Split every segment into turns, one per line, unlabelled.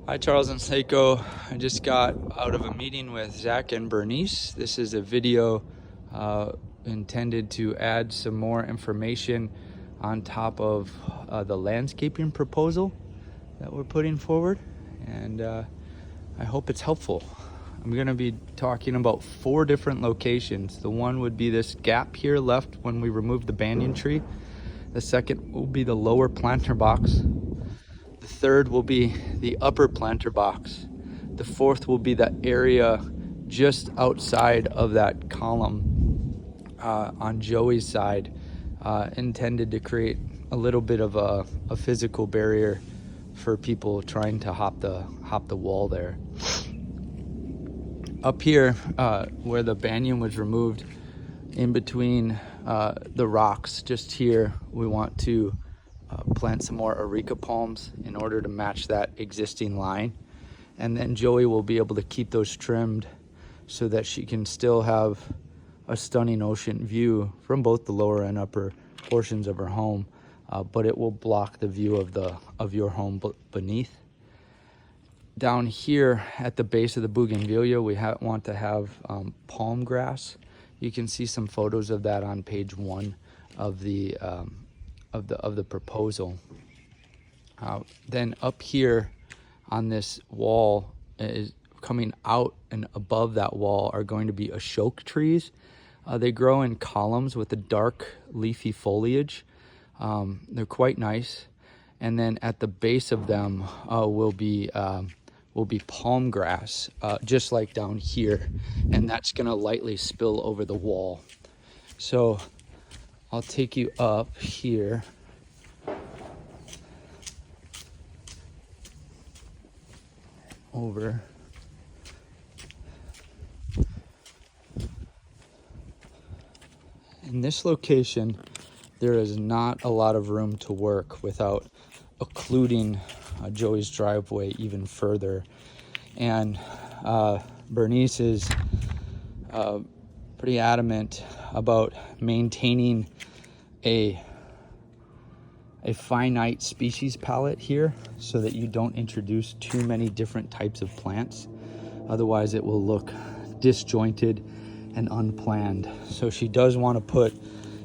Hi, Charles and Seiko. I just got out of a meeting with Zach and Bernice. This is a video intended to add some more information on top of the landscaping proposal that we're putting forward, and I hope it's helpful. I'm going to be talking about 4 different locations. The one would be this gap here left when we removed the banyan tree. The second will be the lower planter box. The third will be the upper planter box. The fourth will be the area just outside of that column on Joey's side, intended to create a little bit of a physical barrier for people trying to hop the wall there. Up here, where the banyan was removed, in between the rocks, just here, we want to plant some more areca palms in order to match that existing line. And then Joey will be able to keep those trimmed so that she can still have a stunning ocean view from both the lower and upper portions of her home, but it will block the view of your home beneath. Down here at the base of the bougainvillea, we want to have palm grass. You can see some photos of that on page 1 of the proposal. Then up here on this wall, is coming out and above that wall are going to be ashok trees. They grow in columns with a dark leafy foliage. They're quite nice. And then at the base of them will be palm grass, just like down here, and that's gonna lightly spill over the wall. So I'll take you up here. Over. In this location, there is not a lot of room to work without occluding Joey's driveway even further. And Bernice is pretty adamant about maintaining a finite species palette here so that you don't introduce too many different types of plants. Otherwise it will look disjointed and unplanned. So she does want to put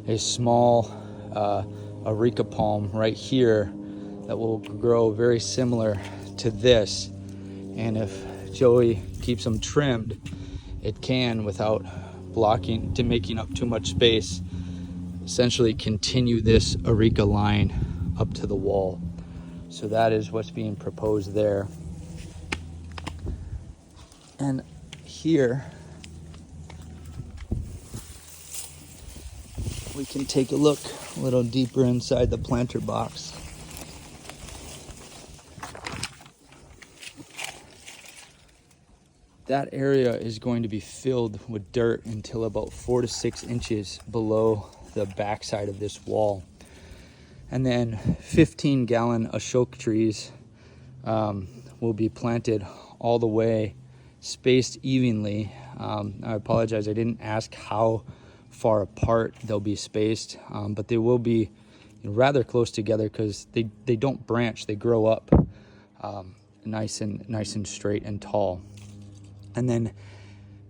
a small areca palm right here that will grow very similar to this. And if Joey keeps them trimmed, it can, without making up too much space, essentially continue this areca line up to the wall. So that is what's being proposed there. And here we can take a look a little deeper inside the planter box. That area is going to be filled with dirt until about 4 to 6 inches below the backside of this wall. And then 15-gallon ashok trees will be planted all the way, spaced evenly. I apologize, I didn't ask how far apart they'll be spaced, but they will be rather close together because they don't branch, they grow up nice and straight and tall. And then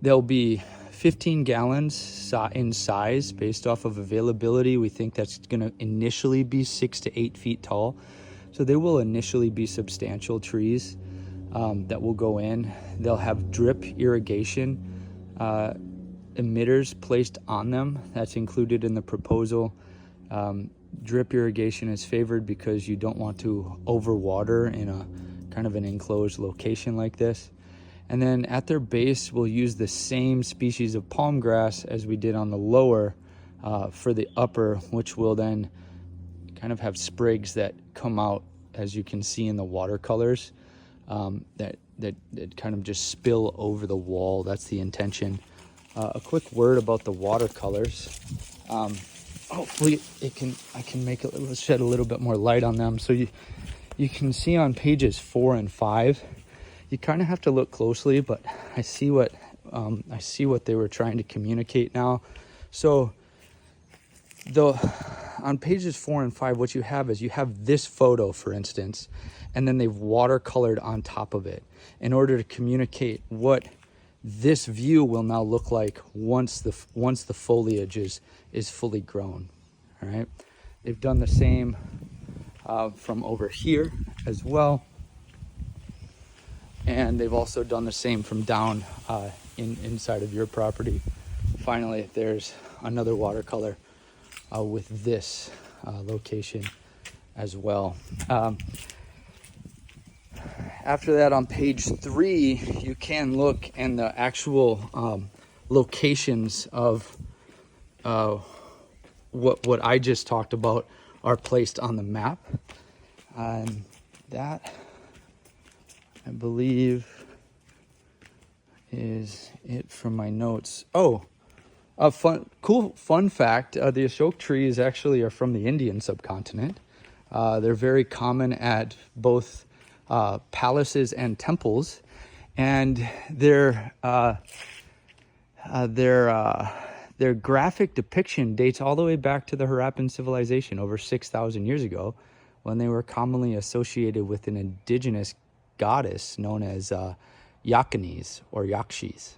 there'll be 15 gallons in size based off of availability. We think that's going to initially be 6 to 8 feet tall. So they will initially be substantial trees that will go in. They'll have drip irrigation emitters placed on them. That's included in the proposal. Drip irrigation is favored because you don't want to overwater in a kind of an enclosed location like this. And then at their base, we'll use the same species of palm grass as we did on the lower for the upper, which will then kind of have sprigs that come out, as you can see in the watercolors, that kind of just spill over the wall. That's the intention. A quick word about the watercolors. Hopefully I can shed a little bit more light on them. So you can see on pages 4 and 5, you kind of have to look closely, but I see what they were trying to communicate now. So on pages 4 and 5, what you have is you have this photo, for instance, and then they've watercolored on top of it in order to communicate what this view will now look like once the foliage is fully grown. All right, they've done the same from over here as well, and they've also done the same from down inside of your property. Finally, there's another watercolor with this location as well. After that, on page 3, you can look, and the actual locations of what I just talked about are placed on the map. And that, I believe, is it from my notes. Oh, cool fun fact, the Ashok trees actually are from the Indian subcontinent. They're very common at both palaces and temples, and their graphic depiction dates all the way back to the Harappan civilization over 6,000 years ago, when they were commonly associated with an indigenous goddess known as Yakinis or Yakshis.